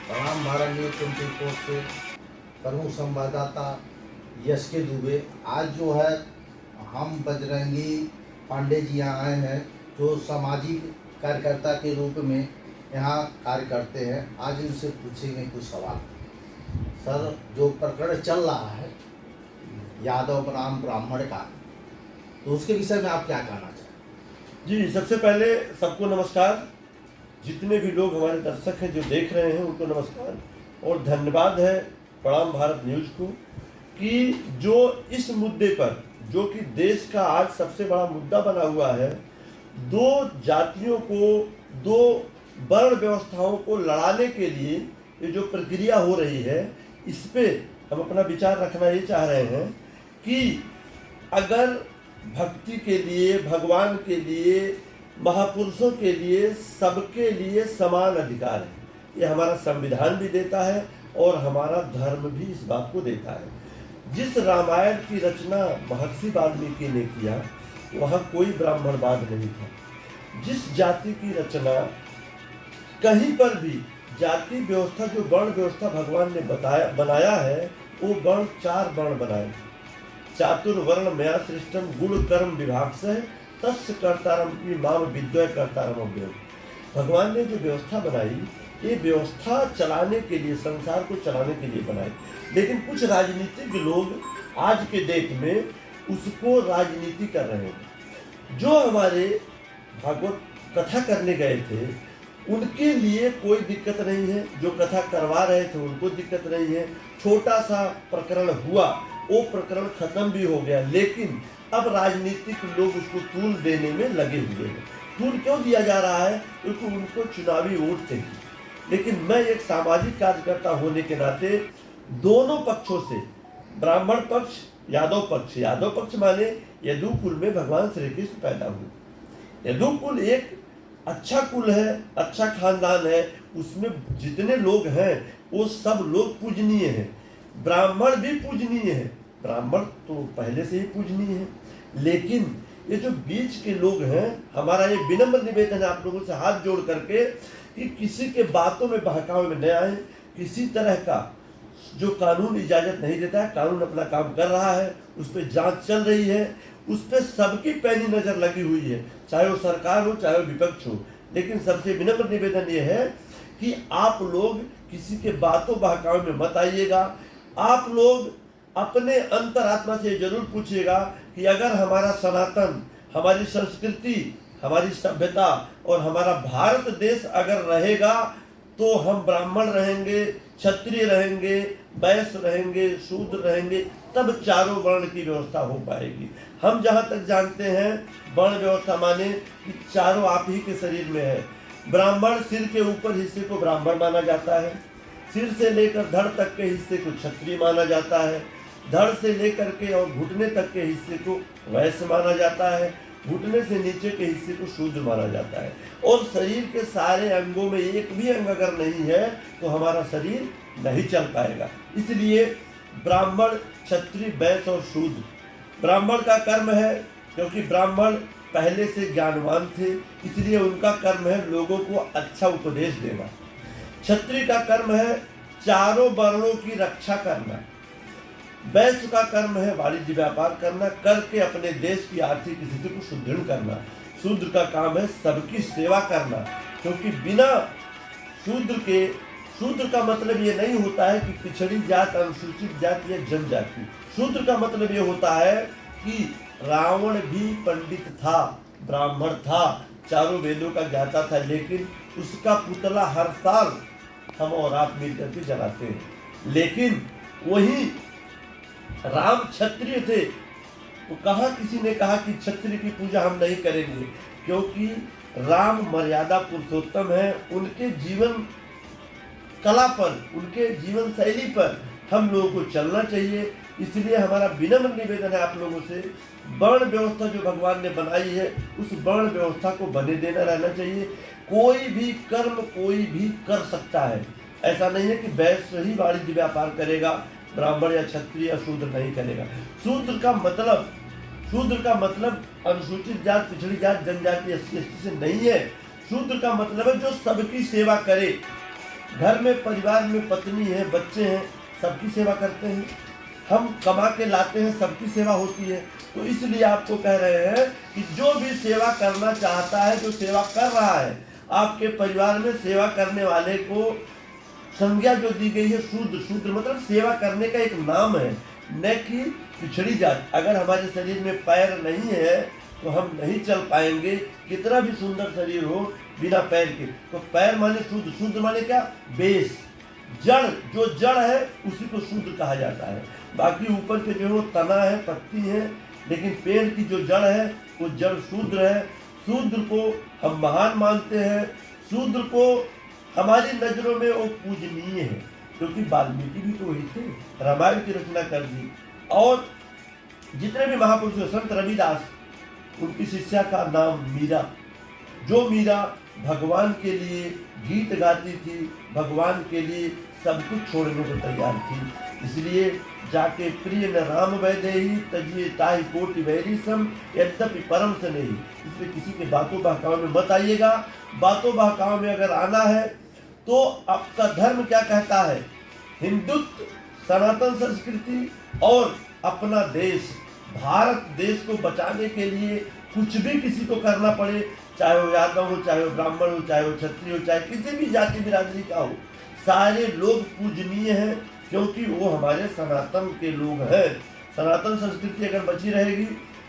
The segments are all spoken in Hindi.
प्रणाम भारत न्यूज 24 से प्रमुख संवाददाता यश के दुबे। आज जो है हम बजरंगी पांडे जी यहाँ आए हैं, जो सामाजिक कार्यकर्ता के रूप में यहाँ कार्य करते हैं। आज इनसे पूछेंगे कुछ सवाल। सर, जो प्रकरण चल रहा है यादव बनाम ब्राह्मण का, तो उसके विषय में आप क्या कहना चाहें? जी, सबसे पहले सबको नमस्कार। जितने भी लोग हमारे दर्शक हैं जो देख रहे हैं उनको नमस्कार और धन्यवाद है प्रणाम भारत न्यूज को कि जो इस मुद्दे पर, जो कि देश का आज सबसे बड़ा मुद्दा बना हुआ है, दो जातियों को, दो वर्ण व्यवस्थाओं को लड़ाने के लिए ये जो प्रक्रिया हो रही है, इस पे हम अपना विचार रखना ये चाह रहे हैं कि अगर भक्ति के लिए, भगवान के लिए, महापुरुषों के लिए, सबके लिए समान अधिकार है। ये हमारा संविधान भी देता है और हमारा धर्म भी इस बात को देता है। जिस रामायण की रचना महर्षि वाल्मीकि ने किया, वहाँ कोई ब्राह्मणवाद नहीं था। जिस जाति की रचना कहीं पर भी जाति व्यवस्था, जो वर्ण व्यवस्था भगवान ने बनाया है, वो वर्ण 4 वर्ण बनाए। चातुर्वर्ण मया सृष्टम गुण कर्म विभाग से तस्य कर्तारम माम विद्वय कर्तारम अव्ययम्। भगवान ने जो व्यवस्था बनाई, ये व्यवस्था चलाने के लिए, संसार को चलाने के लिए बनाई। लेकिन कुछ राजनीतिक लोग आज के डेट में उसको राजनीति कर रहे हैं। जो हमारे भागवत कथा करने गए थे उनके लिए कोई दिक्कत नहीं है, जो कथा करवा रहे थे उनको दिक्कत नहीं है। छोटा सा प्रकरण हुआ, वो प्रकरण खत्म भी हो गया, लेकिन अब राजनीतिक लोग उसको तूल देने में लगे हुए हैं। तूल क्यों दिया जा रहा है? क्योंकि उनको चुनावी वोट चाहिए। लेकिन मैं एक सामाजिक कार्यकर्ता होने के नाते दोनों पक्षों से, ब्राह्मण पक्ष, यादव पक्ष माने यदुकुल में भगवान श्री कृष्ण पैदा हुए। यदुकुल एक अच्छा कुल है, अच्छा खानदान है, उसमें जितने लोग हैं वो सब लोग पूजनीय हैं। ब्राह्मण भी पूजनीय है, ब्राह्मण तो पहले से ही पूजनीय है। लेकिन ये जो बीच के लोग हैं, हमारा ये विनम्र निवेदन है आप लोगों से हाथ जोड़ करके कि किसी के बातों में बहकावे में न आए। किसी तरह का जो कानून इजाजत नहीं देता है, कानून अपना काम कर रहा है, उस पर जांच चल रही है, उस पर सबकी पैनी नजर लगी हुई है, चाहे वो सरकार हो चाहे वो विपक्ष हो। लेकिन सबसे विनम्र निवेदन ये है कि आप लोग किसी के बातों बहकावे में मत आइएगा। आप लोग अपने अंतरात्मा से जरूर पूछिएगा कि अगर हमारा सनातन, हमारी संस्कृति, हमारी सभ्यता और हमारा भारत देश अगर रहेगा तो हम ब्राह्मण रहेंगे, क्षत्रिय रहेंगे, वैश्य रहेंगे, शूद्र रहेंगे, तब चारों वर्ण की व्यवस्था हो पाएगी। हम जहाँ तक जानते हैं, वर्ण व्यवस्था माने कि चारों आप ही के शरीर में है। ब्राह्मण सिर के ऊपर हिस्से को ब्राह्मण माना जाता है, सिर से लेकर धड़ तक के हिस्से को क्षत्रिय माना जाता है, धड़ से लेकर के और घुटने तक के हिस्से को वैश्य माना जाता है, घुटने से नीचे के हिस्से को शूद्र माना जाता है। और शरीर के सारे अंगों में एक भी अंग अगर नहीं है तो हमारा शरीर नहीं चल पाएगा। इसलिए ब्राह्मण, क्षत्रिय, वैश्य और शूद्र। ब्राह्मण का कर्म है, क्योंकि ब्राह्मण पहले से ज्ञानवान थे, इसलिए उनका कर्म है लोगों को अच्छा उपदेश देना। क्षत्रिय का कर्म है चारों वर्णों की रक्षा करना। वैश्य का कर्म है वाणिज्य व्यापार करना, करके अपने देश की आर्थिक स्थिति को सुदृढ़ करना। शूद्र का काम है सबकी सेवा करना, क्योंकि बिना शूद्र का मतलब ये नहीं होता है कि पिछड़ी जात, अनुसूचित जाति या जनजाति। शूद्र का मतलब ये होता है कि रावण भी पंडित था, ब्राह्मण था, चारों वेदों का ज्ञाता था, लेकिन उसका पुतला हर साल हम और आप मिलकर के जलाते हैं। लेकिन वही राम क्षत्रिय थे, तो कहाँ किसी ने कहा कि क्षत्रिय की पूजा हम नहीं करेंगे? क्योंकि राम मर्यादा पुरुषोत्तम है। उनके जीवन कला पर, उनके जीवन शैली पर हम लोगों को चलना चाहिए। इसलिए हमारा विनम्र निवेदन है आप लोगों से, वर्ण व्यवस्था जो भगवान ने बनाई है, उस वर्ण व्यवस्था को बने देना रहना चाहिए। कोई भी कर्म कोई भी कर सकता है। ऐसा नहीं है कि वैश्य ही वाणिज्य व्यापार करेगा, ब्राह्मण या क्षत्रिय या शूद्र नहीं करेगा। शूद्र का मतलब अनुसूचित जात, पिछड़ी जात, जनजाति, SC ST से नहीं है। शूद्र का मतलब है जो सबकी सेवा करे, घर में परिवार में पत्नी है, बच्चे हैं, सबकी सेवा करते हैं। हम कमा के लाते हैं, सबकी सेवा होती है। तो इसलिए आपको कह रहे हैं कि जो भी सेवा करना चाहता है, जो सेवा कर रहा है, आपके परिवार में सेवा करने वाले को संज्ञा जो दी गई है शूद्र, शूद्र मतलब सेवा करने का एक नाम है, न कि पिछड़ी जात। अगर हमारे शरीर में पैर नहीं है तो हम नहीं चल पाएंगे, कितना भी सुंदर शरीर हो बिना पैर के। तो पैर माने शूद्र, शूद्र माने क्या, बेस, जड़, जो जड़ है उसी को शूद्र कहा जाता है। बाकी ऊपर के जो है वो तना है, पत्ती है, लेकिन पेड़ की जो जड़ है वो जड़ शूद्र है। शूद्र को हम महान मानते हैं, शूद्र को हमारी नजरों में वो पूजनीय है, क्योंकि वाल्मीकि भी तो वही थे, रामायण की रचना कर दी। और जितने भी महापुरुष हैं, संत रविदास, उनकी शिष्या का नाम मीरा, जो मीरा भगवान के लिए गीत गाती थी, भगवान के लिए सब कुछ छोड़ने को तैयार थी। इसलिए जाके प्रिय न राम वैदेही तजिए ताहि कोटि वैरी सम यद्यपि परम से नहीं। इसलिए किसी के बातों बहकाव में मत आइएगा। बातों बहकाव में अगर आना है तो आपका धर्म क्या कहता है, हिंदुत्व, सनातन संस्कृति और अपना देश, भारत देश को बचाने के लिए कुछ भी किसी को करना पड़े, चाहे वो यादव हो, चाहे वो ब्राह्मण हो, चाहे वो क्षत्रिय हो, चाहे किसी भी जाति बिरादरी का हो, सारे लोग पूजनीय हैं, क्योंकि वो हमारे सनातन के लोग हैं। सनातन संस्कृति अगर बची रहेगी,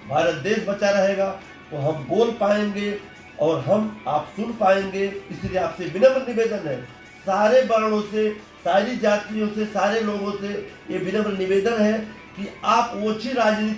भारत देश बचा रहेगा, तो हम बोल पाएंगे और आप सुन पाएंगे। इसलिए आपसे विनम्र निवेदन है, सारे वर्णों से, सारी जातियों से, सारे लोगों से ये विनम्र निवेदन है कि आप ओछी राजनीति